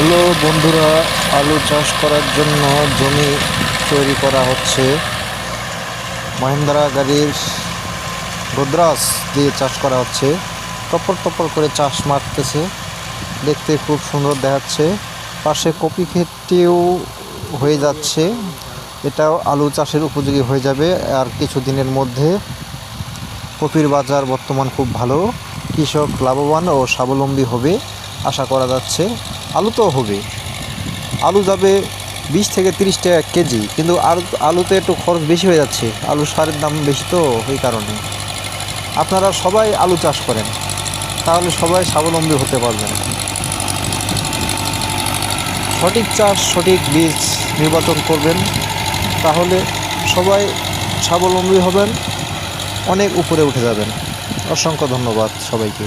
Hello বন্ধুরা, আলু চাষ করার জন্য জমি তৈরি করা হচ্ছে। মাহিন্দ্রা গাড়ির গোদরাস দিয়ে চাষ করা হচ্ছে। টপর টপর করে চাষ মারতেছে, দেখতে খুব সুন্দর দেখাচ্ছে। পাশে কপি ক্ষেতটিও হয়ে যাচ্ছে, এটাও আলু চাষের উপযোগী হয়ে যাবে আর কিছু দিনের মধ্যে। কপির বাজার বর্তমান খুব ভালো, কৃষক লাভবান ও স্বাবলম্বী হবে আশা করা যাচ্ছে। আলু তো হবে, আলু যাবে 20 থেকে 30 টাকা কেজি, কিন্তু আলুতে একটু খরচ বেশি হয়ে যাচ্ছে, আলু সারের দাম বেশি, তো এই কারণে আপনারা সবাই আলু চাষ করেন, তাহলে সবাই স্বাবলম্বী হতে পারবেন। সঠিক চাষ, সঠিক বীজ নির্বাচন করবেন, তাহলে সবাই স্বাবলম্বী হবেন, অনেক উপরে উঠে যাবেন। অসংখ্য ধন্যবাদ সবাইকে।